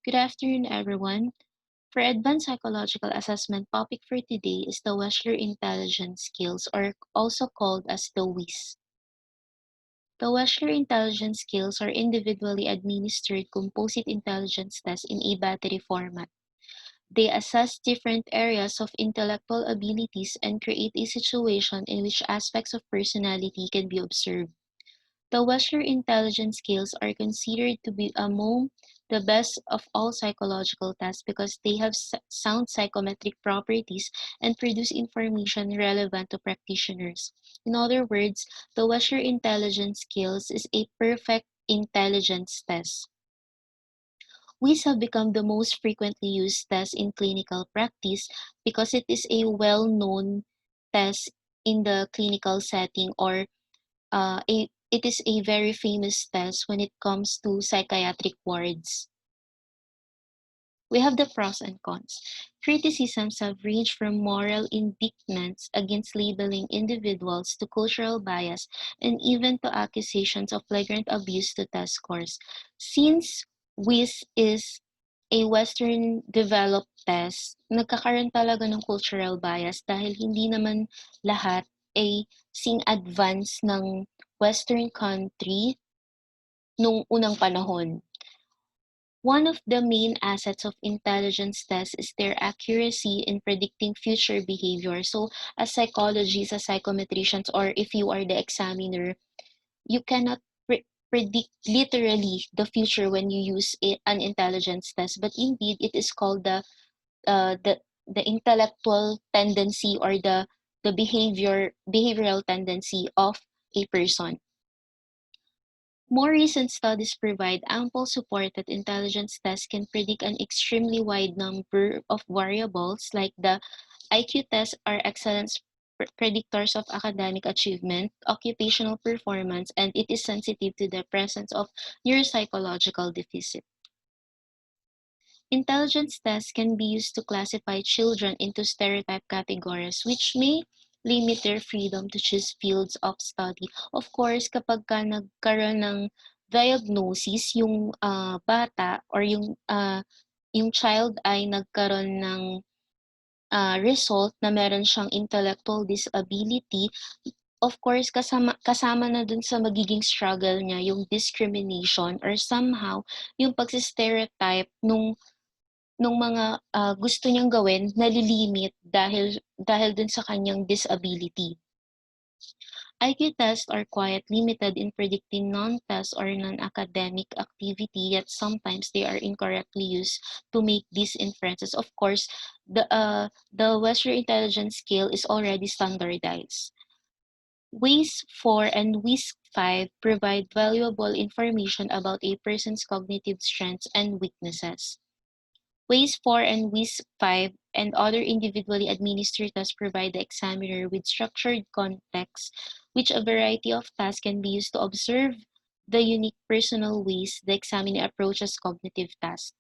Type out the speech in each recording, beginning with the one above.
Good afternoon, everyone. For advanced psychological assessment, topic for today is the Wechsler Intelligence Skills, or also called as the WIS. The Wechsler Intelligence Skills are individually administered composite intelligence tests in a battery format. They assess different areas of intellectual abilities and create a situation in which aspects of personality can be observed. The Wechsler intelligence scales are considered to be among the best of all psychological tests because they have sound psychometric properties and produce information relevant to practitioners. In other words, the Wechsler intelligence scales is a perfect intelligence test. WIS have become the most frequently used test in clinical practice because it is a well-known test in the clinical setting, or it is a very famous test when it comes to psychiatric wards. We have the pros and cons. Criticisms have ranged from moral indictments against labeling individuals to cultural bias and even to accusations of flagrant abuse to test scores. Since WIS is a Western developed test, nagkakaroon talaga ng cultural bias dahil hindi naman lahat ay sing advance ng Western country nung unang panahon. One of the main assets of intelligence tests is their accuracy in predicting future behavior. So, as psychologists, as psychometricians, or if you are the examiner, you cannot predict literally the future when you use an intelligence test. But indeed, it is called uh, the the intellectual tendency, or the behavioral tendency of a person. More recent studies provide ample support that intelligence tests can predict an extremely wide number of variables, like the IQ tests are excellent predictors of academic achievement, occupational performance, and it is sensitive to the presence of neuropsychological deficit. Intelligence tests can be used to classify children into stereotype categories, which may limit their freedom to choose fields of study. Of course, kapag ka nagkaroon ng diagnosis yung bata, or yung child ay nagkaroon ng result na meron siyang intellectual disability, of course, kasama na dun sa magiging struggle niya yung discrimination, or somehow yung pagsistereotype nung mga gusto niyang gawin nalilimit dahil dun sa kanyang disability. IQ tests are quite limited in predicting non-test or non-academic activity, yet sometimes they are incorrectly used to make these inferences. Of course, the Western Intelligence Scale is already standardized. WIS 4 and WIS 5 provide valuable information about a person's cognitive strengths and weaknesses. WIS 4 and WIS 5 and other individually administered tests provide the examiner with structured context, which a variety of tasks can be used to observe the unique personal ways the examiner approaches cognitive tasks.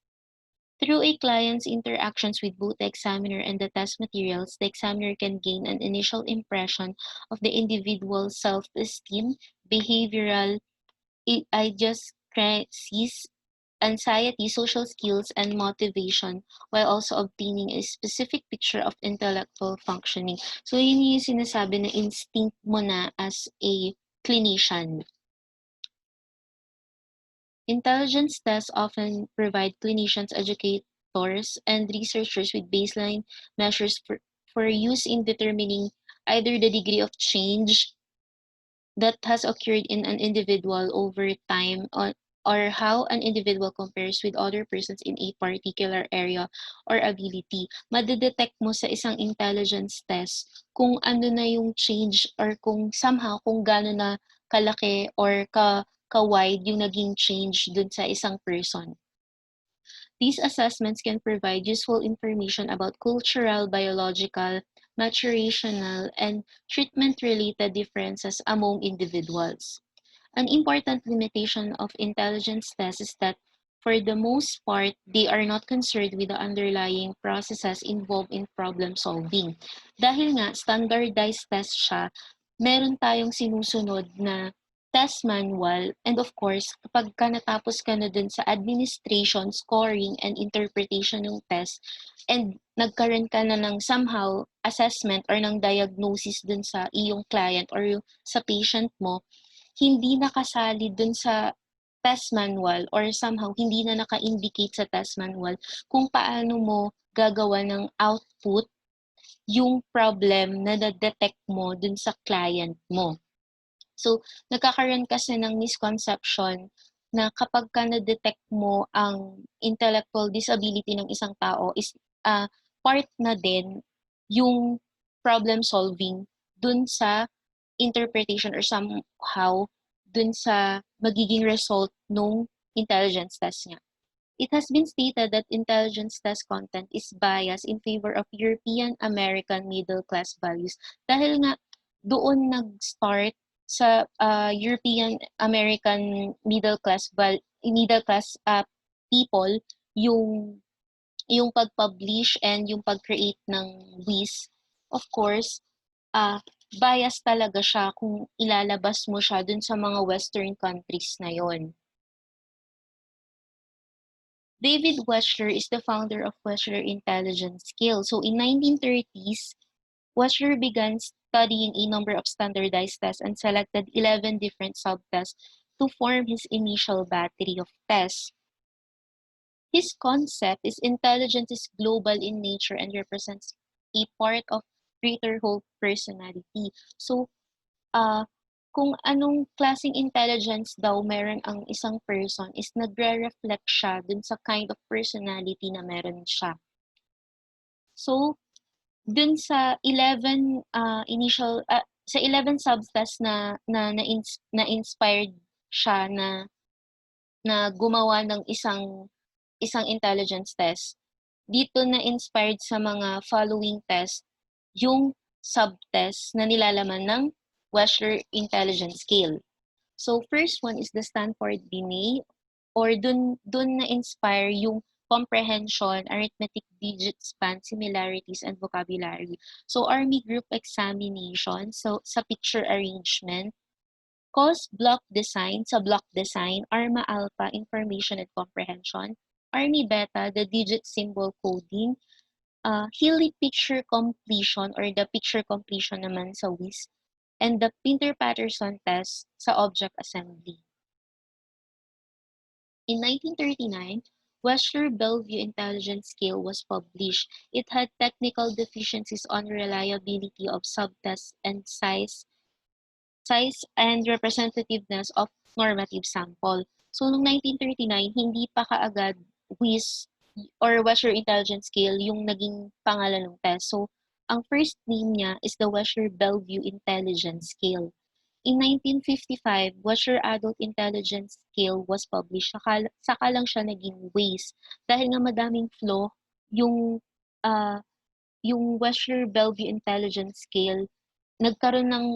Through a client's interactions with both the examiner and the test materials, the examiner can gain an initial impression of the individual's self-esteem, behavioral idiosyncrasies, anxiety, social skills, and motivation, while also obtaining a specific picture of intellectual functioning. So, yun yung sinasabi na instinct mo na as a clinician. Intelligence tests often provide clinicians, educators, and researchers with baseline measures for use in determining either the degree of change that has occurred in an individual over time, or how an individual compares with other persons in a particular area or ability. Madedetect mo sa isang intelligence test kung ano na yung change, or kung somehow kung gaano na kalaki or ka-wide yung naging change dun sa isang person. These assessments can provide useful information about cultural, biological, maturational, and treatment-related differences among individuals. An important limitation of intelligence tests is that, for the most part, they are not concerned with the underlying processes involved in problem solving. Dahil nga standardized test siya, meron tayong sinusunod na test manual, and of course, kapag ka natapos ka na dun sa administration, scoring, and interpretation ng test, and nagkaroon ka na ng somehow assessment or ng diagnosis dun sa iyong client or sa patient mo, hindi nakasali dun sa test manual or somehow hindi na naka-indicate sa test manual kung paano mo gagawa ng output yung problem na na-detect mo dun sa client mo. So, nagkakaroon kasi ng misconception na kapag ka na-detect mo ang intellectual disability ng isang tao is part na din yung problem solving dun sa interpretation or somehow dun sa magiging result nung intelligence test niya. It has been stated that intelligence test content is biased in favor of European American middle class values dahil nga doon nag-start sa European American middle class people yung pag-publish and yung pag-create ng WIS. Of course, bias talaga siya kung ilalabas mo siya dun sa mga western countries na yon. David Wechsler is the founder of Wechsler Intelligence Scale. So in 1930s, Wechsler began studying a number of standardized tests and selected 11 different subtests to form his initial battery of tests. His concept is intelligence is global in nature and represents a part of greater whole personality. So, kung anong klaseng intelligence daw meron ang isang person is nagre-reflect siya dun sa kind of personality na meron siya. So, dun sa 11 sa 11 subtests na inspired siya na gumawa ng isang intelligence test. Dito na inspired sa mga following test yung subtest na nilalaman ng Wechsler Intelligence Scale. So first one is the Stanford Binet or dun na inspire yung comprehension, arithmetic digit span, similarities, and vocabulary. So Army group examination, so sa picture arrangement, COS block design, sa block design, ARMA alpha, information and comprehension, Army beta, the digit symbol coding, Healy picture completion or the picture completion naman sa WIS, and the Pinter-Patterson test sa object assembly. In 1939, Wechsler-Bellevue Intelligence Scale was published. It had technical deficiencies on reliability of subtests and size and representativeness of normative sample. So, noong 1939, hindi pa kaagad WIS or Wechsler Intelligence Scale yung naging pangalan ng test. So, ang first name niya is the Wechsler-Bellevue Intelligence Scale. In 1955, Wechsler Adult Intelligence Scale was published. Saka lang siya naging WIS dahil nga madaming flaw yung Wechsler-Bellevue Intelligence Scale, nagkaroon ng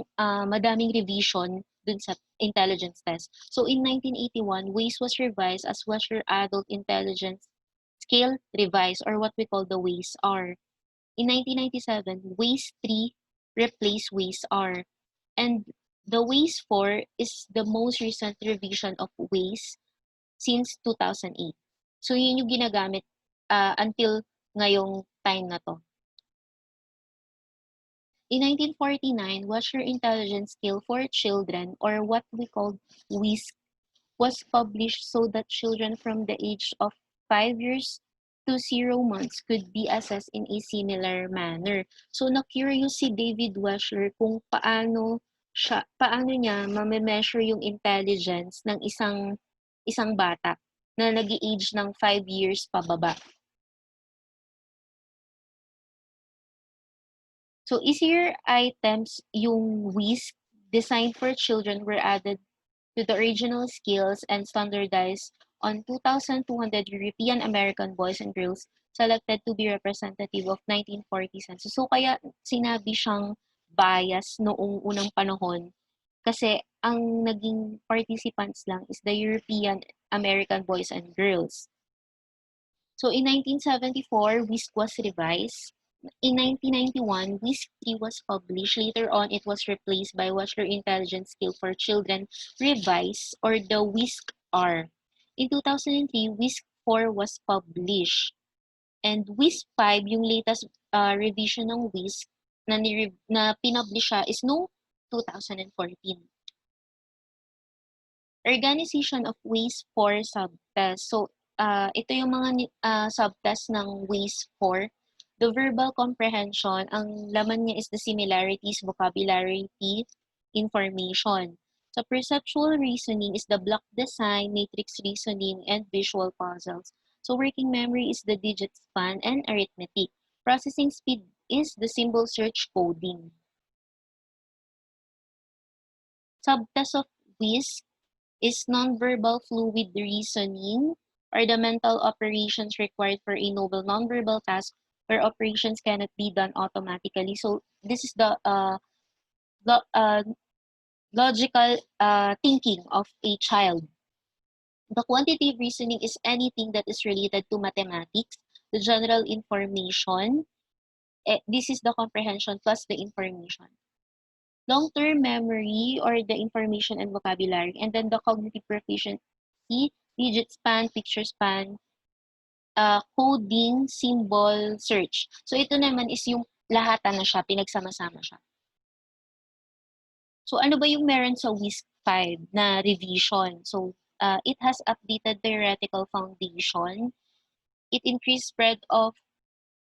madaming revision dun sa intelligence test. So in 1981, WIS was revised as Wechsler Adult Intelligence Scale Revised or what we call the WIS-R. In 1997, WIS-3 replaced WIS-R. And the WIS-4 is the most recent revision of WIS since 2008. So yun yung ginagamit until ngayong time na to. In 1949, Wechsler Intelligence Scale for Children, or what we call WIS, was published so that children from the age of 5 years to 0 months could be assessed in a similar manner. So na-curious si David Wechsler kung paano niya ma-measure yung intelligence ng isang bata na nag-age ng 5 years pababa. So easier items yung WIS designed for children were added to the original scales and standardized on 2,200 European American boys and girls selected to be representative of 1940 census. So kaya sinabi siyang bias noong unang panahon kasi ang naging participants lang is the European American boys and girls. So in 1974, WISC was revised. In 1991, WIS-3 was published. Later on, it was replaced by Wechsler Intelligence Skill for Children Revise or the WISC-R. In 2003, WISC-4 was published. And WIS-5, yung latest revision ng WISC na pinublish siya is no 2014. Organization of WIS-4 subtests. So, ito yung mga subtests ng WIS-4. The verbal comprehension, ang laman niya is the similarities, vocabulary, information. So, perceptual reasoning is the block design, matrix reasoning, and visual puzzles. So, working memory is the digit span and arithmetic. Processing speed is the symbol search coding. Subtest of WIS is nonverbal fluid reasoning or the mental operations required for a novel nonverbal task where operations cannot be done automatically. So this is the lo- uh, logical thinking of a child. The quantitative reasoning is anything that is related to mathematics, the general information. This is the comprehension plus the information. Long-term memory or the information and vocabulary, and then the cognitive proficiency, digit span, picture span, coding, symbol, search. So ito naman is yung lahatan na siya, pinagsama-sama siya. So ano ba yung meron sa WIS-5 na revision? So it has updated theoretical foundation. It increased spread of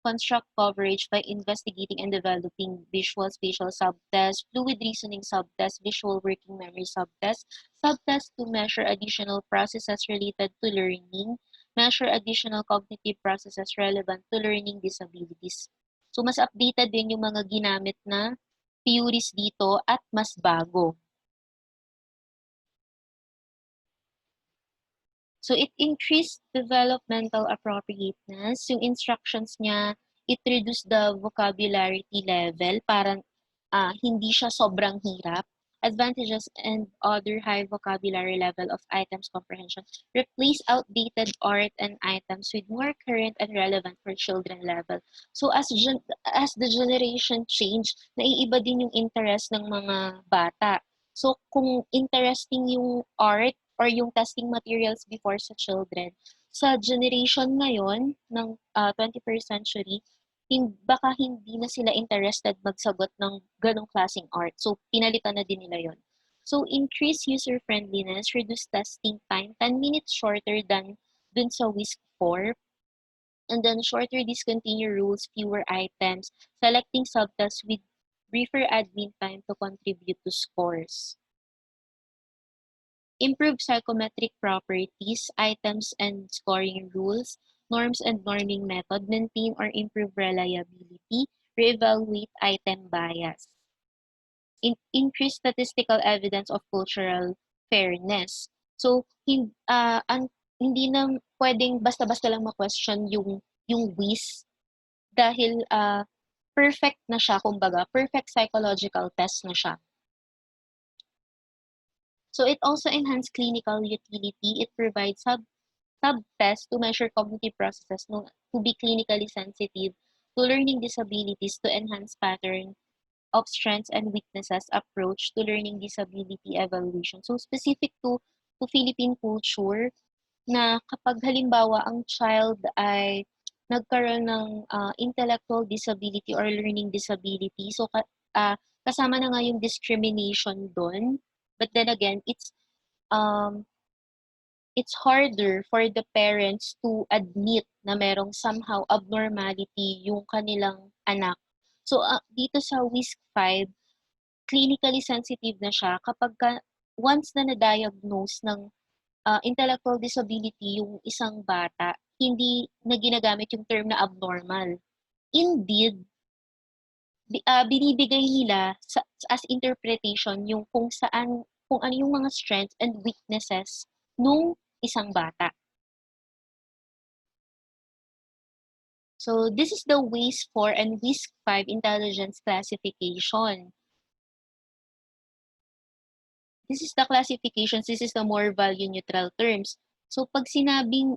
construct coverage by investigating and developing visual spatial subtests, fluid reasoning subtests, visual working memory subtests, subtests to measure additional processes related to learning, measure additional cognitive processes relevant to learning disabilities. So mas updated din yung mga ginamit na theories dito at mas bago. So it increased developmental appropriateness. Yung instructions niya, it reduced the vocabulary level para hindi siya sobrang hirap. Advantages and other high vocabulary level of items comprehension. Replace outdated art and items with more current and relevant for children level. So as the generation change, naiiba din yung interest ng mga bata. So kung interesting yung art or yung testing materials before sa children, sa generation ngayon ng 21st century, baka hindi na sila interested magsagot ng ganong klaseng art. So, pinalitan na din nila yon. So, increase user-friendliness, reduce testing time, 10 minutes shorter than dun sa WISC-4, and then shorter discontinue rules, fewer items, selecting subtests with briefer admin time to contribute to scores. Improve psychometric properties, items and scoring rules, norms and norming method, maintain or improve reliability, reevaluate item bias. Increase statistical evidence of cultural fairness. So, hindi na pwedeng basta-basta lang ma-question yung WIS dahil perfect na siya, kumbaga, perfect psychological test na siya. So it also enhances clinical utility. It provides sub-tests to measure cognitive processes to be clinically sensitive to learning disabilities to enhance pattern of strengths and weaknesses approach to learning disability evaluation. So specific to Philippine culture na kapag halimbawa ang child ay nagkaroon ng intellectual disability or learning disability, so kasama na nga yung discrimination doon. But then again, um, it's harder for the parents to admit na merong somehow abnormality yung kanilang anak. So, dito sa WISC-5, clinically sensitive na siya kapag once na na-diagnose ng intellectual disability yung isang bata, hindi na ginagamit yung term na abnormal. Indeed, binibigay nila as interpretation yung kung ano yung mga strengths and weaknesses nung isang bata. So this is the WIS-4 and WIS-5 intelligence classification. This is the classifications. This is the more value neutral terms. So pag sinabing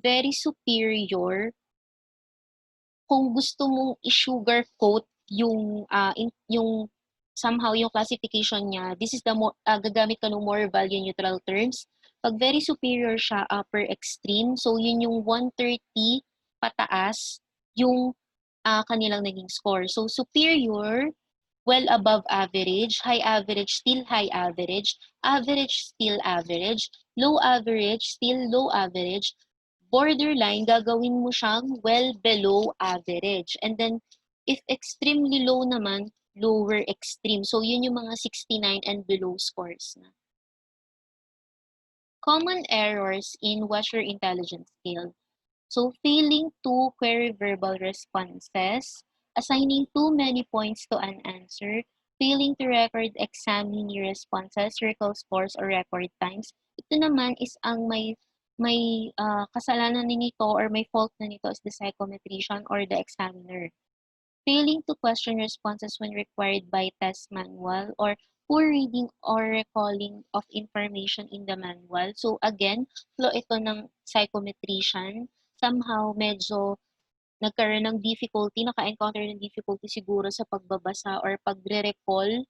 very superior, kung gusto mong i-sugarcoat yung, yung somehow yung classification niya, this is the more gagamit ka ng more value neutral terms. 'Pag very superior siya, upper extreme, so yun yung 130 pataas yung, kanilang naging score. So superior, well above average, high average, still high average, still average, low average, still low average, borderline, gagawin mo siyang well below average. And then, if extremely low naman, lower extreme. So, yun yung mga 69 and below scores na. Common errors in What's Your Intelligence Scale? So, failing to query verbal responses, assigning too many points to an answer, failing to record examinee responses, recall scores, or record times. Ito naman is ang may kasalanan nito or may fault na nito is the psychometrician or the examiner. Failing to question responses when required by test manual or poor reading or recalling of information in the manual. So again, flaw ito ng psychometrician. Somehow medyo nagkaroon ng difficulty, naka-encounter ng difficulty siguro sa pagbabasa or pagre-recall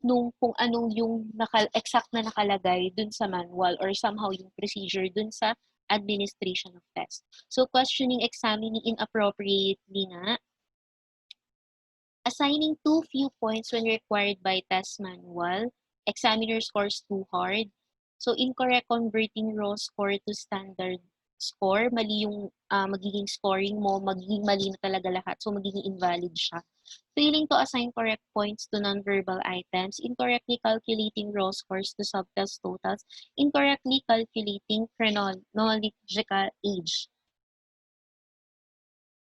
nung kung anong yung exact na nakalagay dun sa manual or somehow yung procedure dun sa administration of test. So questioning examining inappropriately nga, assigning too few points when required by test manual, examiner scores too hard. So incorrect converting raw score to standard score, mali yung magiging scoring mo, magiging mali na talaga lahat. So magiging invalid siya. Failing to assign correct points to nonverbal items, incorrectly calculating raw scores to subtest totals, incorrectly calculating chronological age.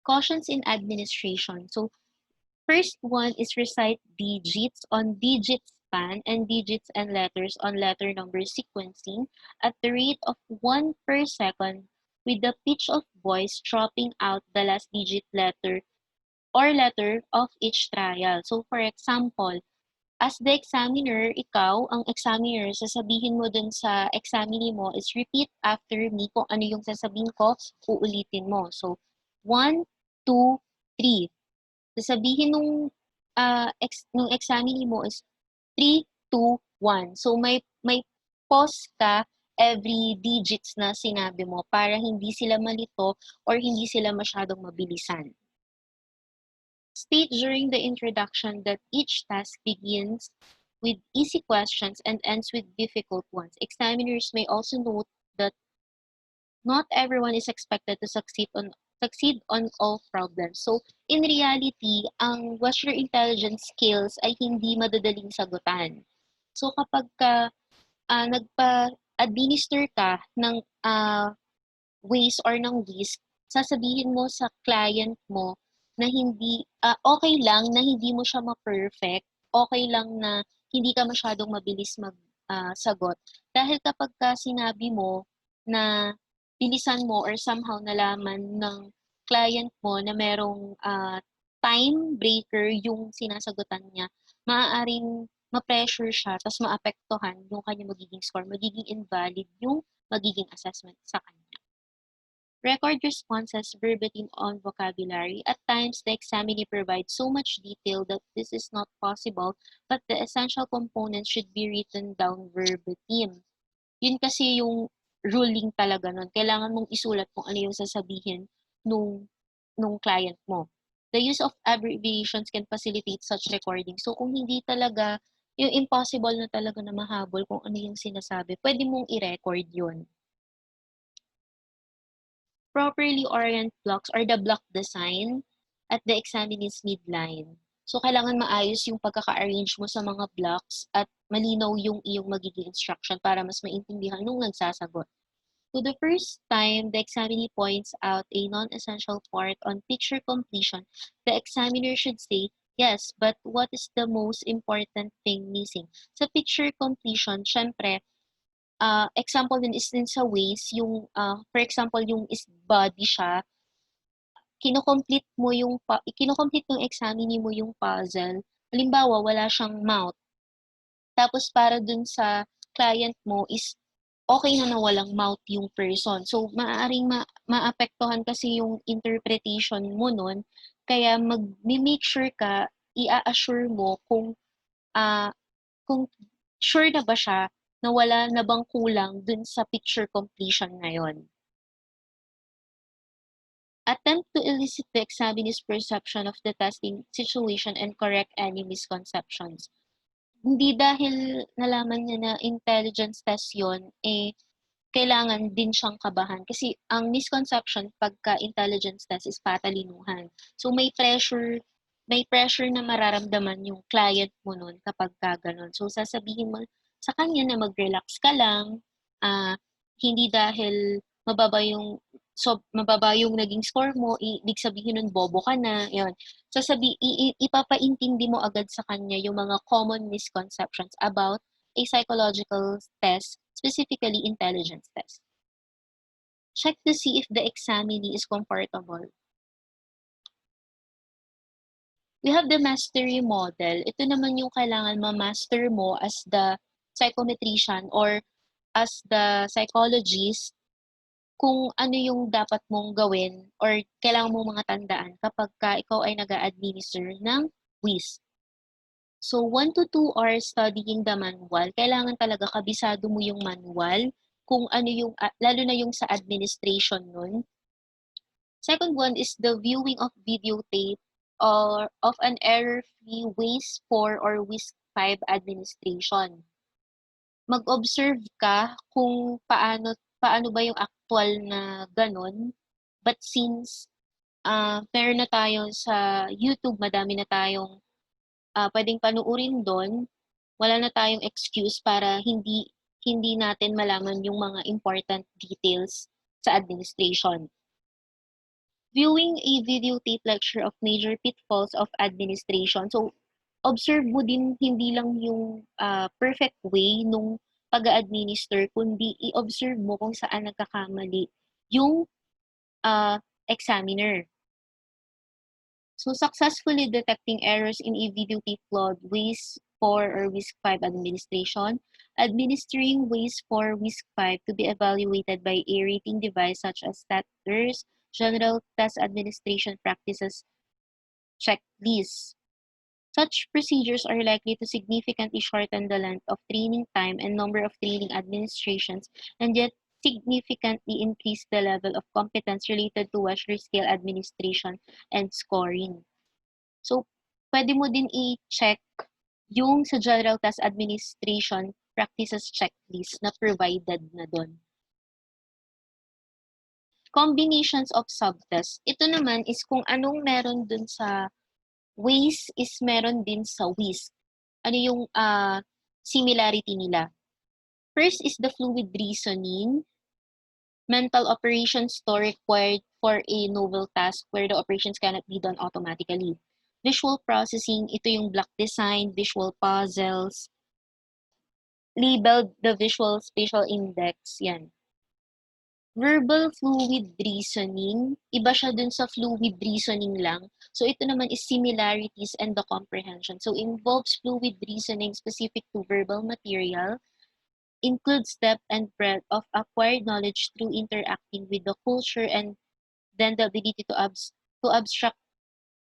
Cautions in administration. So first one is recite digits on digit span and digits and letters on letter number sequencing at the rate of 1 per second with the pitch of voice dropping out the last digit letter or letter of each trial. So for example, as the examiner, ikaw, ang examiner, sasabihin mo dun sa examinee mo is repeat after me kung ano yung sasabihin ko, uulitin mo. So, 1, 2, 3. Sasabihin nung examinee mo is 3, 2, 1. So may pause ka every digits na sinabi mo para hindi sila malito or hindi sila masyadong mabilisan. State during the introduction that each task begins with easy questions and ends with difficult ones. Examiners may also note that not everyone is expected to succeed on all problems. So, in reality, ang What's Your Intelligence Skills ay hindi madadaling sagutan. So, kapag nagpa-administer ka ng WIS or ng WIS, sasabihin mo sa client mo na hindi, okay lang na hindi mo siya ma-perfect, okay lang na hindi ka masyadong mabilis sagot. Dahil kapag sinabi mo na bilisan mo or somehow nalaman ng client mo na merong time breaker yung sinasagutan niya, maaaring ma-pressure siya, tapos maapektuhan yung kanyang magiging score, magiging invalid yung magiging assessment sa kanya. Record responses verbatim on vocabulary. At times, the examinee provides so much detail that this is not possible, but the essential components should be written down verbatim. Yun kasi yung ruling talaga nun. Kailangan mong isulat kung ano yung sasabihin nung client mo. The use of abbreviations can facilitate such recording. So kung hindi talaga, yung impossible na talaga na mahabol kung ano yung sinasabi, pwede mong i-record yun. Properly orient blocks or the block design at the examinee's midline. So, kailangan maayos yung pagkaka-arrange mo sa mga blocks at malinaw yung iyong magiging instruction para mas maintindihan nung nagsasagot. So, the first time the examinee points out a non-essential part on picture completion, the examiner should say, yes, but what is the most important thing missing? Sa picture completion, syempre, example din is din sa ways, yung, for example, yung is body siya, kino-complete ng examinee mo yung puzzle. Halimbawa, wala siyang mouth. Tapos para dun sa client mo is okay na walang mouth yung person. So, maaaring maapektuhan kasi yung interpretation mo nun, kaya make sure ka, i-assure mo ah, kung sure na ba siya na wala na bang kulang dun sa picture completion na yun. Attempt to elicit the examinee's perception of the testing situation and correct any misconceptions. Hindi dahil nalaman niya na intelligence test yun, kailangan din siyang kabahan. Kasi ang misconception pagka intelligence test is patalinuhan. So may pressure na mararamdaman yung client mo nun kapag ganun. So sasabihin mo sa kanya na mag-relax ka lang, hindi dahil mababa yung naging score mo, ibig sabihin nun bobo ka na, yun. Ipapaintindi mo agad sa kanya yung mga common misconceptions about a psychological test, specifically intelligence test. Check to see if the examinee is comfortable. We have the mastery model. Ito naman yung kailangan ma-master mo as the psychometrician or as the psychologist kung ano yung dapat mong gawin or kailangan mong mga tandaan kapag ikaw ay nag-a-administer ng WIS. So, 1 to 2 hours studying the manual. Kailangan talaga kabisado mo yung manual, kung ano yung, lalo na yung sa administration nun. Second one is the viewing of videotape or of an error-free WIS 4 or WIS 5 administration. Mag-observe ka kung paano ba yung actual na ganun. But since meron na tayo sa YouTube, madami na tayong pwedeng panuurin do'n, wala na tayong excuse para hindi hindi natin malaman yung mga important details sa administration. Viewing a videotape lecture of major pitfalls of administration. So, observe mo din hindi lang yung perfect way nung pag-a-administer, kundi i-observe mo kung saan nagkakamali yung examiner. So, successfully detecting errors in a videotape flawed WIS 4 or WIS 5 administration, administering WIS 4, WIS 5 to be evaluated by a rating device such as StatTers, General Test Administration Practices Checklist. Such procedures are likely to significantly shorten the length of training time and number of training administrations, and yet significantly increase the level of competence related to Wechsler scale administration and scoring. So, pwede mo din i-check yung sa General Test Administration Practices Checklist na provided na doon. Combinations of subtests. Ito naman is kung anong meron dun sa WIS is meron din sa WIS. Ano yung similarity nila. First is the fluid reasoning. Mental operations to required for a novel task where the operations cannot be done automatically. Visual processing, ito yung block design, visual puzzles, labeled the visual spatial index, yan. Verbal fluid reasoning, iba siya dun sa fluid reasoning lang. So ito naman is similarities and the comprehension. So involves fluid reasoning specific to verbal material, includes depth and breadth of acquired knowledge through interacting with the culture and then the ability to abstract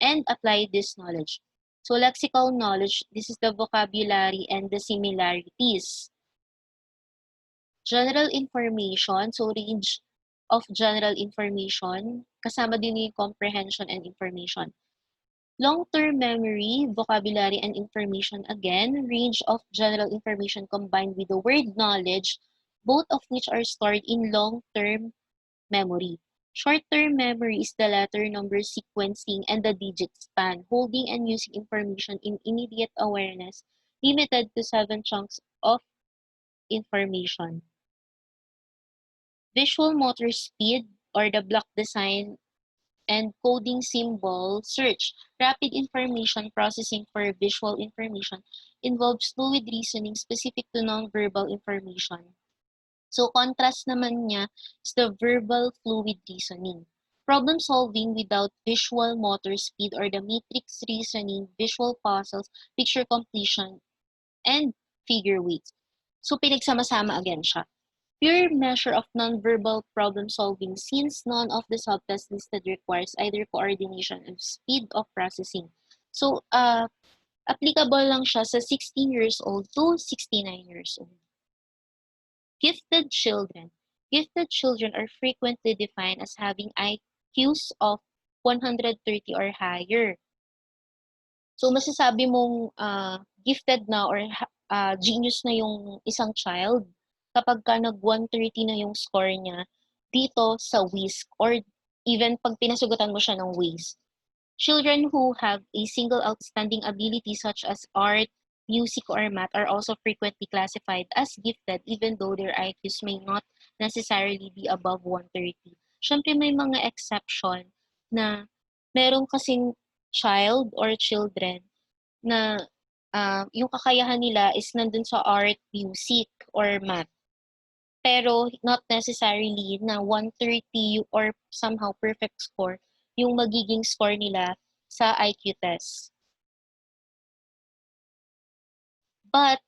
and apply this knowledge. So lexical knowledge, this is the vocabulary and the similarities. General information, so range of general information, kasama din yung comprehension and information. Long-term memory, vocabulary and information again, range of general information combined with the word knowledge, both of which are stored in long-term memory. Short-term memory is the letter number sequencing and the digit span, holding and using information in immediate awareness, limited to 7 chunks of information. Visual motor speed or the block design and coding symbol search, rapid information processing for visual information, involves fluid reasoning specific to non-verbal information. So contrast naman niya is the verbal fluid reasoning. Problem solving without visual motor speed or the matrix reasoning, visual puzzles, picture completion, and figure weights. So pinagsama-sama again siya. pure measure of nonverbal problem solving since none of the subtests listed requires either coordination and speed of processing. So, applicable lang siya sa 16 years old to 69 years old. Gifted children. Gifted children are frequently defined as having IQs of 130 or higher. So masasabi mong gifted na or genius na yung isang child kapag ka nag-130 na yung score niya dito sa WIS or even 'pag pinasugutan mo siya ng WIS. Children who have a single outstanding ability such as art, music, or math are also frequently classified as gifted even though their IQs may not necessarily be above 130. Siyempre may mga exception na meron kasing child or children na yung kakayahan nila is nandun sa art, music, or math. Pero not necessarily na 130 or somehow perfect score yung magiging score nila sa IQ test. But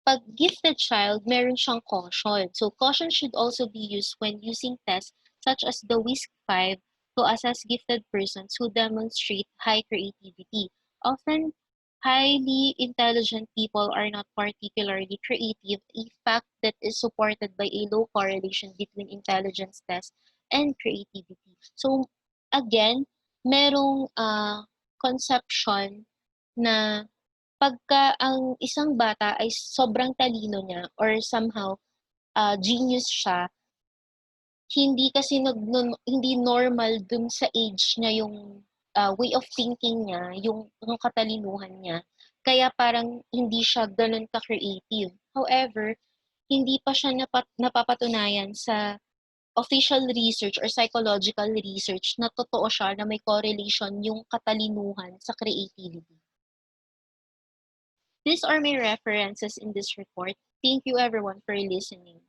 'pag gifted child, meron siyang caution. So caution should also be used when using tests such as the WISC-5 to assess gifted persons who demonstrate high creativity. Often, highly intelligent people are not particularly creative, a fact that is supported by a low correlation between intelligence test and creativity. So again, merong conception na pagka ang isang bata ay sobrang talino niya or somehow, genius siya, hindi kasi hindi normal dun sa age niya yung, way of thinking niya, yung katalinuhan niya. Kaya parang hindi siya gano'n ka-creative. However, hindi pa siya napapatunayan sa official research or psychological research na totoo siya na may correlation yung katalinuhan sa creativity. These are my references in this report. Thank you everyone for listening.